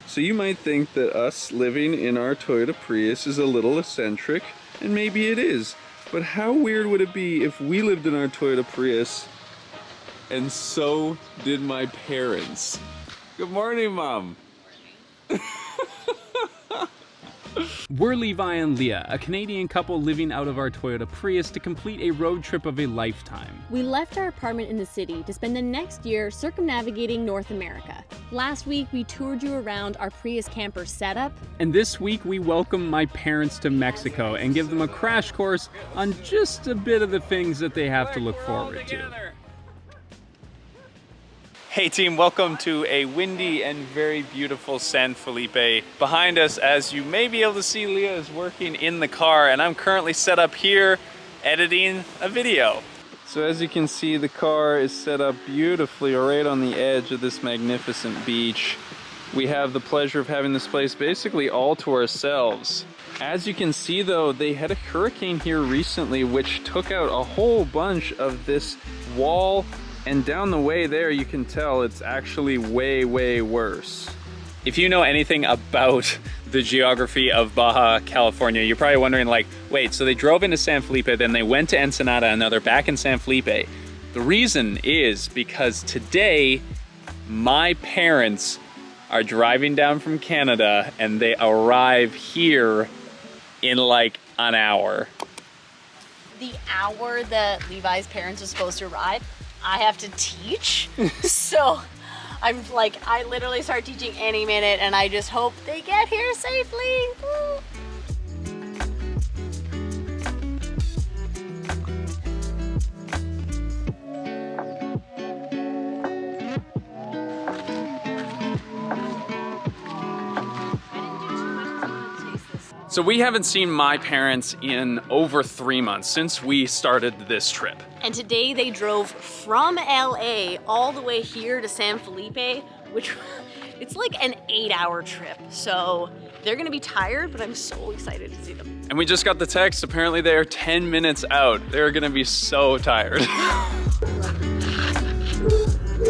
So you might think that us living in our Toyota Prius is a little eccentric, and maybe it is. But how weird would it be if we lived in our Toyota Prius and so did my parents? Good morning, Mom. We're Levi and Leah, a Canadian couple living out of our Toyota Prius to complete a road trip of a lifetime. We left our apartment in the city to spend the next year circumnavigating North America. Last week, we toured you around our Prius camper setup. And this week, we welcome my parents to Mexico and give them a crash course on just a bit of the things that they have to look forward to. Hey team, welcome to a windy and very beautiful San Felipe. Behind us, as you may be able to see, Leah is working in the car and I'm currently set up here editing a video. So as you can see, the car is set up beautifully right on the edge of this magnificent beach. We have the pleasure of having this place basically all to ourselves. As you can see though, they had a hurricane here recently which took out a whole bunch of this wall. And down the way there, you can tell it's actually way, way worse. If you know anything about the geography of Baja California, you're probably wondering like, wait, so they drove into San Felipe, then they went to Ensenada, and now they're back in San Felipe. The reason is because today, my parents are driving down from Canada and they arrive here in like an hour. The hour that Levi's parents are supposed to arrive, I have to teach. So I'm like, I literally start teaching any minute and I just hope they get here safely. Woo. So we haven't seen my parents in over 3 months since we started this trip. And today they drove from LA all the way here to San Felipe, which it's like an 8-hour trip. So they're gonna be tired, but I'm so excited to see them. And we just got the text, apparently they are 10 minutes out. They're gonna be so tired.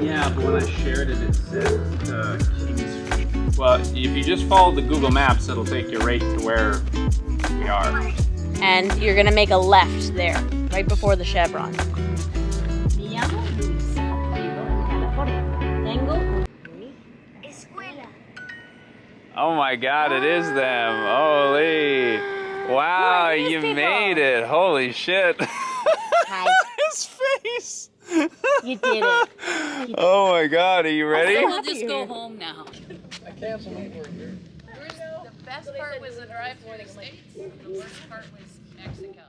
Yeah, but when I shared it, it said Kings. Well, if you just follow the Google Maps, it'll take you right to where we are. And you're gonna make a left there, right before the chevron. Oh my God, it is them. Holy. Wow, you made it. Holy shit. Hi. His face. You did it. Oh my God, are you ready? We'll just go home now. I can't believe we're here. The best part was the drive through the States. The worst part was Mexico.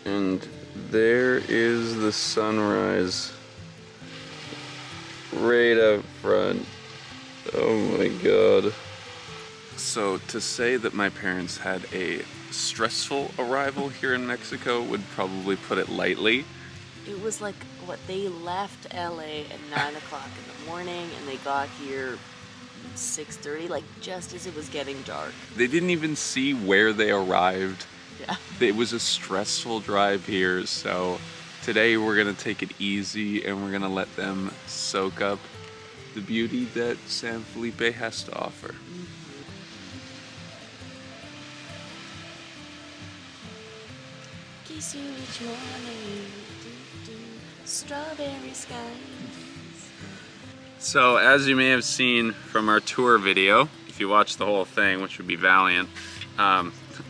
And there is the sunrise right up front. Oh my God. So to say that my parents had a stressful arrival here in Mexico would probably put it lightly. It was like, what, they left LA at 9 o'clock in the morning and they got here 6:30, like just as it was getting dark. They didn't even see where they arrived. Yeah. It was a stressful drive here, so today we're gonna take it easy and we're gonna let them soak up the beauty that San Felipe has to offer. Kiss you each morning, strawberry skies. So as you may have seen from our tour video, if you watch the whole thing, which would be valiant,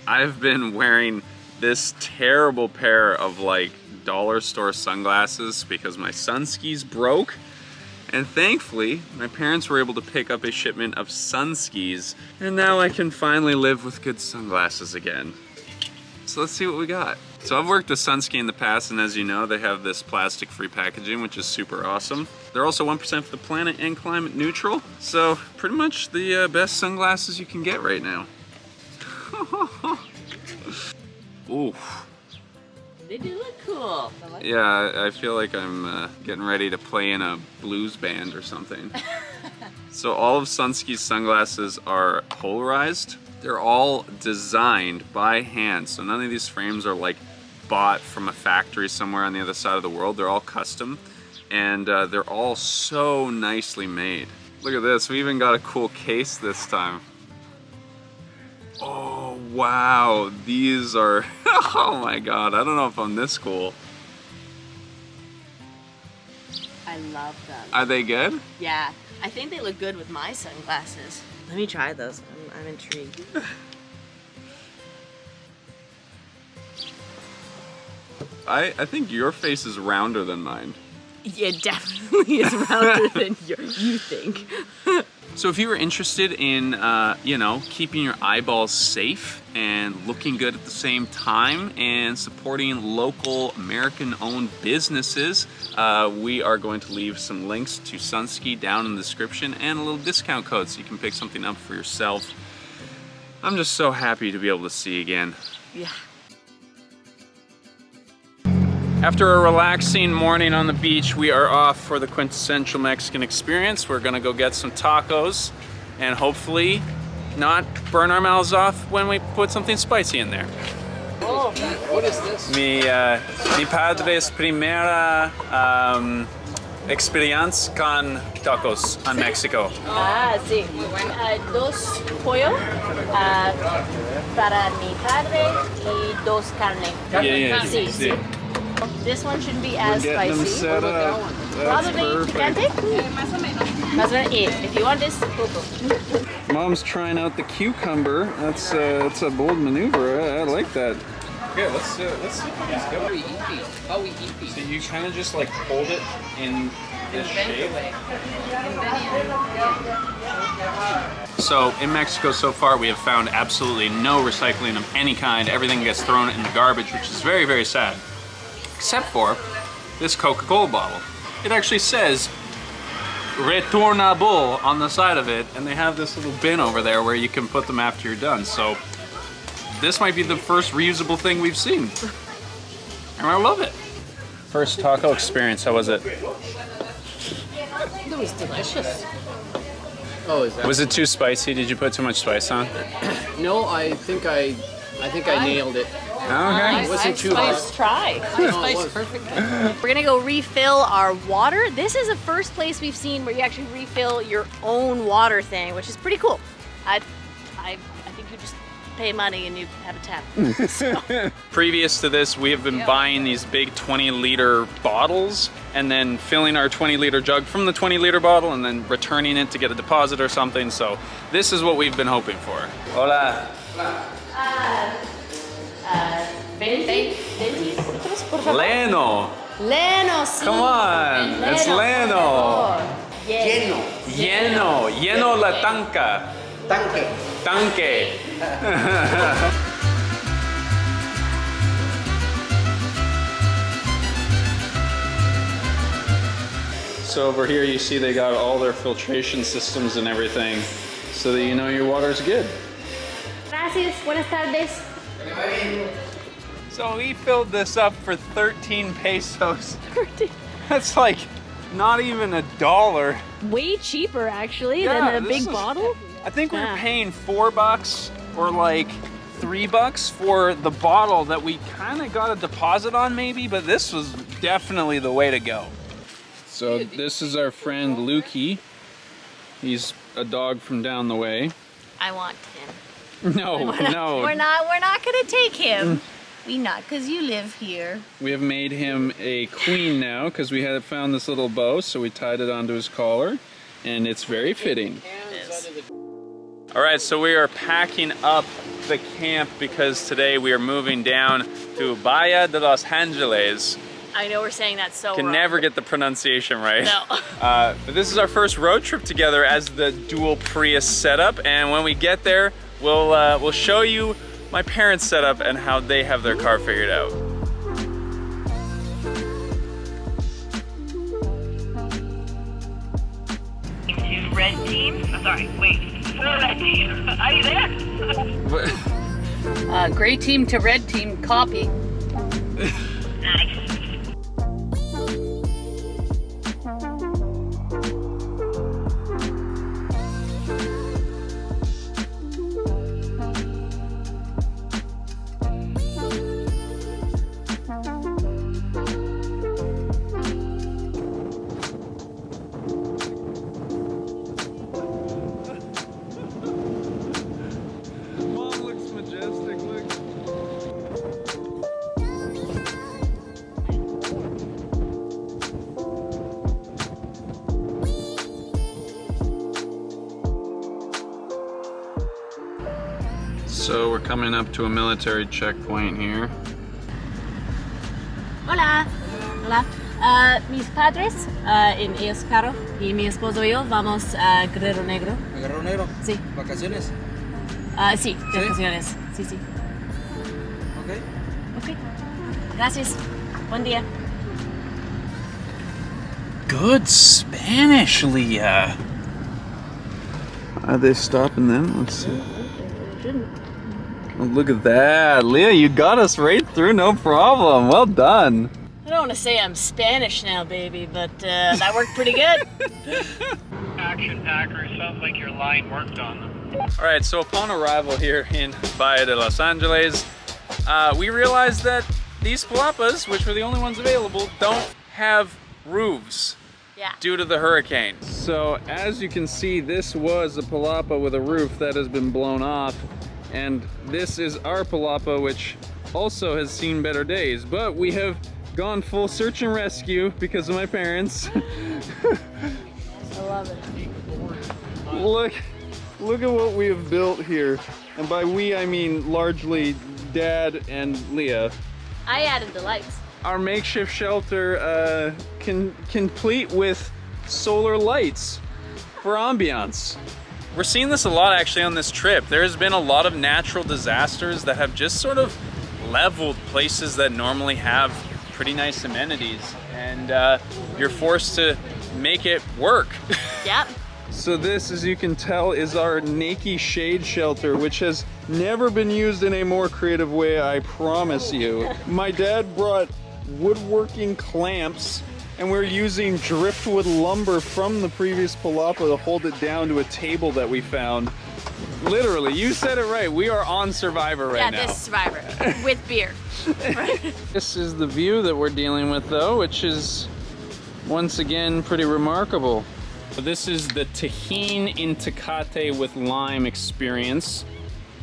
I've been wearing this terrible pair of like dollar store sunglasses because my sun skis broke. And thankfully, my parents were able to pick up a shipment of sun skis, and now I can finally live with good sunglasses again. So let's see what we got. So I've worked with Sunski in the past, and as you know, they have this plastic-free packaging, which is super awesome. They're also 1% for the planet and climate neutral. So pretty much the best sunglasses you can get right now. Ooh. They do look cool. Yeah, I feel like I'm getting ready to play in a blues band or something. So all of Sunski's sunglasses are polarized. They're all designed by hand, so none of these frames are like bought from a factory somewhere on the other side of the world. They're all custom, and they're all so nicely made. Look at this, we even got a cool case this time. Oh, wow, these are, oh my God, I don't know if I'm this cool. I love them. Are they good? Yeah, I think they look good with my sunglasses. Let me try those. I'm intrigued. I think your face is rounder than mine. It definitely is rounder than you think. So if you were interested in, you know, keeping your eyeballs safe and looking good at the same time and supporting local American-owned businesses, we are going to leave some links to Sunski down in the description and a little discount code so you can pick something up for yourself. I'm just so happy to be able to see again. Yeah. After a relaxing morning on the beach, we are off for the quintessential Mexican experience. We're gonna go get some tacos and hopefully not burn our mouths off when we put something spicy in there. Oh, what is this? Mi padre's primera experiencia con tacos en Mexico. Ah, sí. Dos pollo para mi padre y dos carne. Yeah, Sí, sí. This one shouldn't be as Getting them spicy. set up. That's Probably perfect. picante. Más o menos. If you want this, poco. Mom's trying out the cucumber. That's a bold maneuver. I like that. Okay, let's see how these go. How we eat these? How we eat these? So you kind of just like hold it in this shape. So in Mexico so far we have found absolutely no recycling of any kind. Everything gets thrown in the garbage, which is very, very sad. Except for this Coca-Cola bottle. It actually says returnable on the side of it, and they have this little bin over there where you can put them after you're done. So this might be the first reusable thing we've seen. And I love it. First taco experience, how was it? It was delicious. Oh, is that? Was it too spicy? Did you put too much spice on? No, I think I nailed it. Okay. It wasn't too hot. Nice try. No, it was perfect. We're gonna go refill our water. This is the first place we've seen where you actually refill your own water thing, which is pretty cool. I think you just pay money and you have a tap. So. Previous to this, we have been buying these big 20-liter bottles and then filling our 20-liter jug from the 20-liter bottle and then returning it to get a deposit or something. So this is what we've been hoping for. Hola. Leno. Leno, sí. Come on, it's Leno. Lleno la tanca. Tanque. So over here you see they got all their filtration systems and everything so that you know your water's good. Gracias, buenas tardes. So we filled this up for 13 pesos. That's like not even $1. Way cheaper actually than the big bottle. I think we were Yeah. paying $4 or like $3 for the bottle that we kind of got a deposit on maybe, but this was definitely the way to go. So this is our friend Lukey. He's a dog from down the way. I want him. No, no. We're not gonna take him. We not, cause you live here. We have made him a queen now because we had found this little bow, so we tied it onto his collar, and it's very fitting. All right, so we are packing up the camp because today we are moving down to Bahia de Los Angeles. I know we're saying that so Can wrong. never get the pronunciation right. No. But this is our first road trip together as the dual Prius setup, and when we get there, we'll show you my parents' setup and how they have their car figured out. To red team. Sorry, wait. For red team. Are you there? Gray team to red team, copy. Nice. So we're coming up to a military checkpoint here. Hola. Hola. Mis padres en ellos carro y mi esposo y yo vamos a Guerrero Negro. ¿A Guerrero Negro? Sí. ¿Vacaciones? Sí, vacaciones. Sí, sí. Ok. Ok. Gracias. Buen día. Good Spanish, Leah. Are they stopping then? Let's see. Oh, look at that. Leah, you got us right through, no problem. Well done. I don't want to say I'm Spanish now, baby, but that worked pretty good. Action Packer, sounds like your line worked on them. All right, so upon arrival here in Bahia de Los Angeles, we realized that these palapas, which were the only ones available, don't have roofs. Yeah. Due to the hurricane. So as you can see, this was a palapa with a roof that has been blown off, and this is our palapa, which also has seen better days, but we have gone full search and rescue because of my parents. I love it. Look at what we have built here, and by we I mean largely Dad and Leah. I added the lights. Our makeshift shelter complete with solar lights for ambiance. We're seeing this a lot actually on this trip. There's been a lot of natural disasters that have just sort of leveled places that normally have pretty nice amenities, and you're forced to make it work. Yep. So this, as you can tell, is our Nike shade shelter, which has never been used in a more creative way, I promise you. My dad brought woodworking clamps, and we're using driftwood lumber from the previous palapa to hold it down to a table that we found. Literally, you said it right. We are on Survivor right now. Yeah, this is Survivor with beer. This is the view that we're dealing with, though, which is once again pretty remarkable. So this is the Tajin in Tecate with lime experience.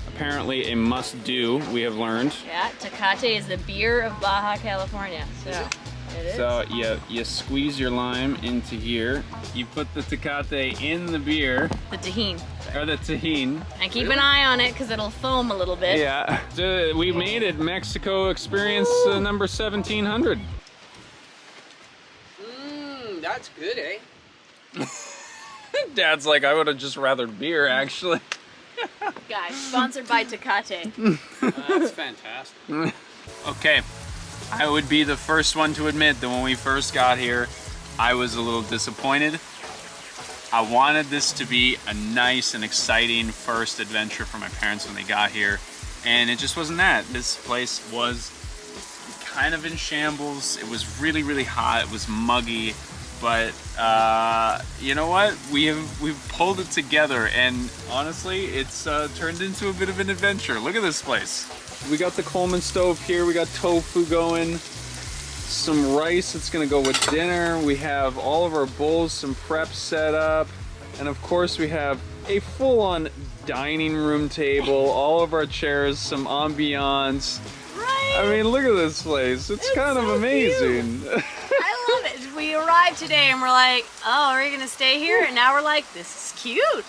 Apparently a must-do, we have learned. Yeah, Tecate is the beer of Baja California. So it is. So you squeeze your lime into here. You put the Tecate in the beer. The Tajin. Or the Tajin. And keep an eye on it because it'll foam a little bit. Yeah. So we made it Mexico Experience number 1700. That's good, eh? Dad's like, I would have just rathered beer actually. Guys, sponsored by Tecate. That's fantastic. Okay, I would be the first one to admit that when we first got here, I was a little disappointed. I wanted this to be a nice and exciting first adventure for my parents when they got here, and it just wasn't that. This place was kind of in shambles. It was really, really hot. It was muggy, but you know what? We've pulled it together, and honestly, it's turned into a bit of an adventure. Look at this place. We got the Coleman stove here. We got tofu going, some rice that's gonna go with dinner. We have all of our bowls, some prep set up, and of course we have a full-on dining room table, all of our chairs, some ambiance. Right? I mean, look at this place. It's kind of so amazing. I love it. We arrived today and we're like, oh, are we gonna stay here? And now we're like, this is cute.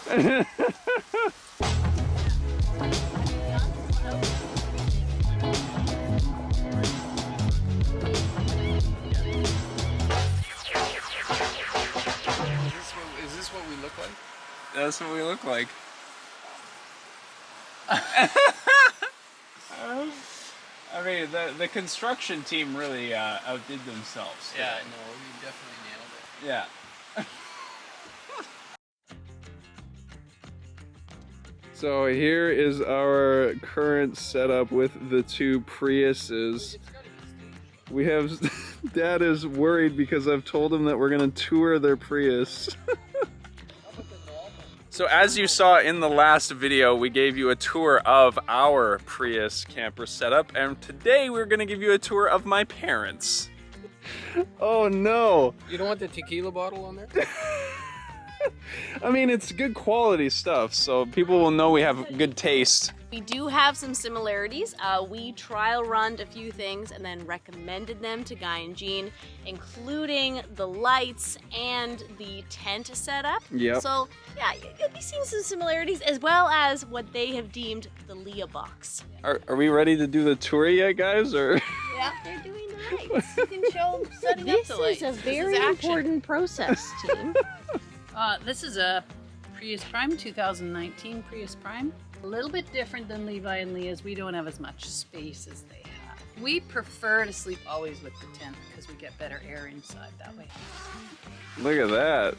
Is this what we look like? That's what we look like. I mean, the construction team really outdid themselves. Yeah, no, you definitely nailed it. Yeah. So here is our current setup with the two Priuses. We have, Dad is worried because I've told him that we're gonna tour their Prius. So as you saw in the last video, we gave you a tour of our Prius camper setup, and today we're gonna give you a tour of my parents. Oh no! You don't want the tequila bottle on there? I mean, it's good quality stuff, so people will know we have good taste. We do have some similarities. We trial run a few things and then recommended them to Guy and Jean, including the lights and the tent setup. Yep. So yeah, you'll be seeing some similarities as well as what they have deemed the Leah box. Are we ready to do the tour yet, guys? Or Yeah, they're doing the lights. You can show them setting This up the lights. is a very important process, team. This is a Prius Prime, 2019 Prius Prime. A little bit different than Levi and Leah's. We don't have as much space as they have. We prefer to sleep always with the tent because we get better air inside that way. look at that.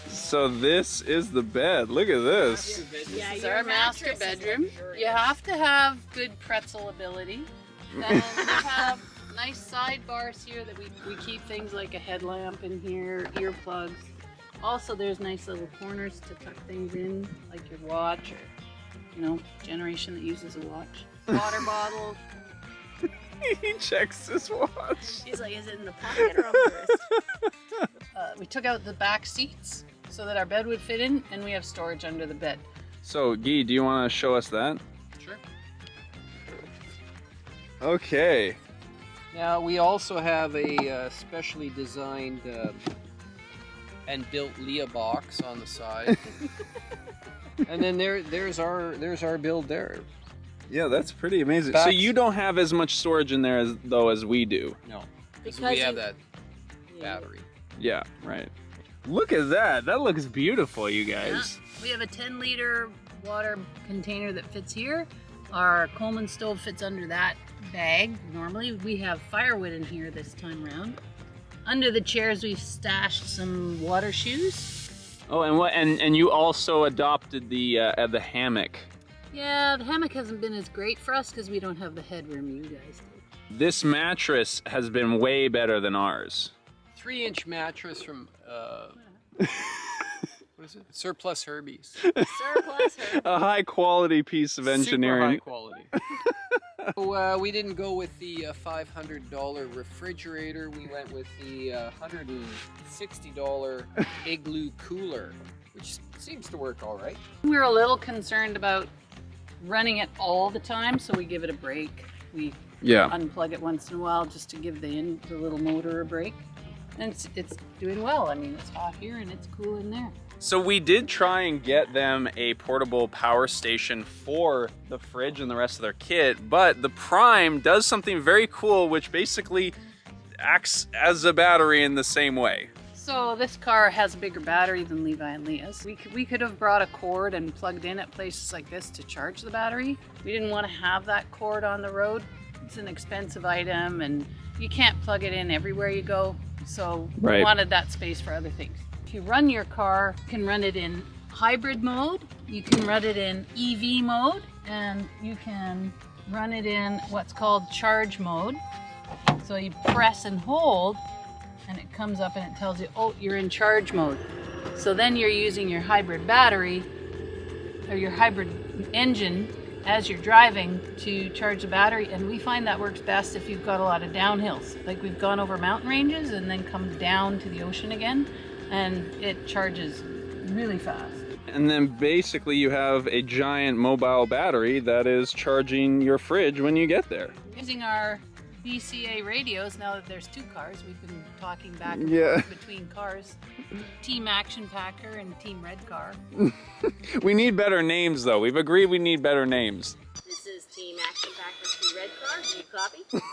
So this is the bed. Look at this. This is our master bedroom. You have to have good pretzel ability. Then we have nice sidebars here that we keep things like a headlamp in here, earplugs. Also, there's nice little corners to tuck things in, like your watch or, you know, generation that uses a watch. Water bottle. He checks his watch. He's like, is it in the pocket or on the wrist? We took out the back seats so that our bed would fit in, and we have storage under the bed. So, Guy, do you want to show us that? Sure. Okay. Now we also have a specially designed and built Leah box on the side, and then there's our build there. Yeah, that's pretty amazing. Back- So you don't have as much storage in there as we do. No, because Because we have you- that battery. Yeah, right. Look at that. That looks beautiful, you guys. We have a 10-liter water container that fits here. Our Coleman stove fits under that bag. Normally, we have firewood in here this time around. Under the chairs, we've stashed some water shoes. Oh, and what? And you also adopted the hammock. Yeah, the hammock hasn't been as great for us because we don't have the headroom you guys do. This mattress has been way better than ours. 3-inch mattress from what is it? Surplus Herbies. Surplus her. A high quality piece of engineering. Super high quality. So, we didn't go with the $500 refrigerator. We went with the $160 Igloo cooler, which seems to work all right. We're a little concerned about running it all the time, so we give it a break. We Yeah. unplug it once in a while just to give the little motor a break. And it's doing well. I mean, it's hot here and it's cool in there. So we did try and get them a portable power station for the fridge and the rest of their kit, but the Prime does something very cool, which basically acts as a battery in the same way. So this car has a bigger battery than Levi and Leah's. We could have brought a cord and plugged in at places like this to charge the battery. We didn't want to have that cord on the road. It's an expensive item and you can't plug it in everywhere you go. So Right. we wanted that space for other things. If you run your car, you can run it in hybrid mode, you can run it in EV mode, and you can run it in what's called charge mode. So you press and hold and it comes up and it tells you, oh, you're in charge mode. So then you're using your hybrid battery or your hybrid engine as you're driving to charge the battery, and we find that works best if you've got a lot of downhills. Like we've gone over mountain ranges and then come down to the ocean again, and it charges really fast. And then basically you have a giant mobile battery that is charging your fridge when you get there. Using our BCA radios, now that there's 2 cars, we've been talking back and Yeah. forth between cars. Team Action Packer and Team Red Car. We need better names though. We've agreed we need better names. This is Team Action Packer 2 Red Car. Do you copy?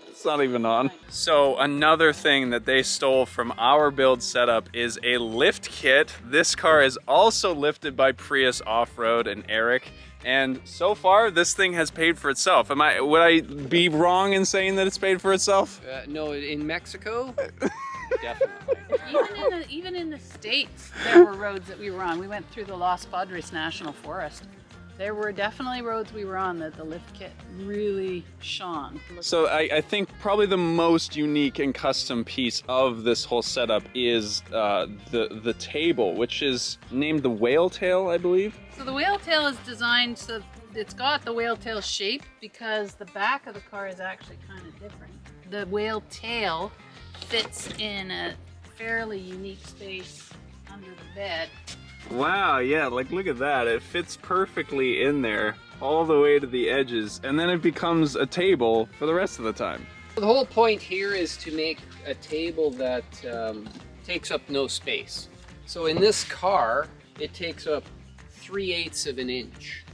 It's not even on. So another thing that they stole from our build setup is a lift kit. This car is also lifted by Prius Off-Road and Eric. And so far, this thing has paid for itself. Would I be wrong in saying that it's paid for itself? No, in Mexico, definitely. Even in the States, there were roads that we were on. We went through the Los Padres National Forest. There were definitely roads we were on that the lift kit really shone. So I think probably the most unique and custom piece of this whole setup is the table, which is named the whale tail, I believe. So the whale tail is designed so it's got the whale tail shape because the back of the car is actually kind of different. The whale tail fits in a fairly unique space under the bed. Wow, yeah, like look at that. It fits perfectly in there all the way to the edges, and then it becomes a table for the rest of the time. The whole point here is to make a table that takes up no space. So in this car, it takes up 3/8 of an inch.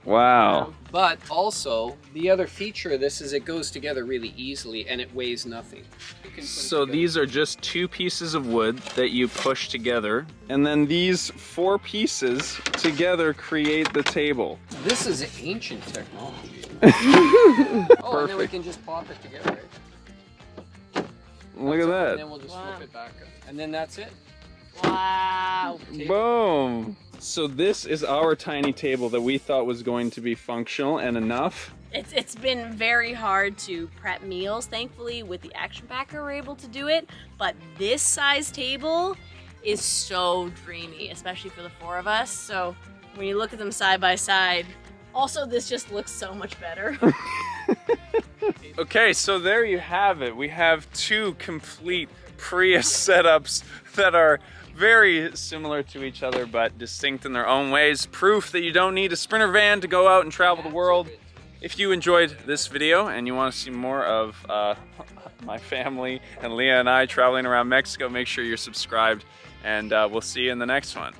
Wow. But also, the other feature of this is it goes together really easily and it weighs nothing. So these are just 2 pieces of wood that you push together, and then these 4 pieces together create the table. This is ancient technology. Oh, and then we can just pop it together. Look at that. And then we'll just flip it back up. And then that's it. Wow. Boom. So this is our tiny table that we thought was going to be functional and enough. It's been very hard to prep meals. Thankfully, with the action packer, we're able to do it. But this size table is so dreamy, especially for the 4 of us. So when you look at them side by side, also this just looks so much better. Okay, so there you have it. We have 2 complete Prius setups that are very similar to each other, but distinct in their own ways. Proof that you don't need a Sprinter van to go out and travel the world. If you enjoyed this video and you want to see more of my family and Leah and I traveling around Mexico, make sure you're subscribed, and we'll see you in the next one.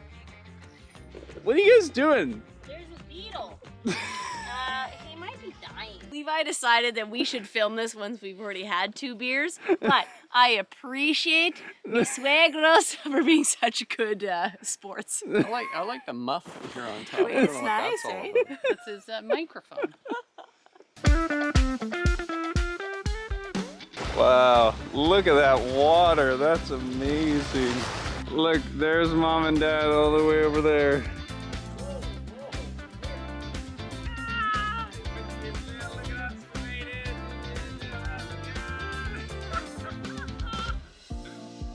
What are you guys doing? There's a beetle. He might be dying. Levi decided that we should film this once we've already had 2 beers, but I appreciate mis suegros for being such good sports. I like the muff here on top. I don't It's know what nice, that's all eh? about. This is a microphone. Wow, look at that water. That's amazing. Look, there's Mom and Dad all the way over there.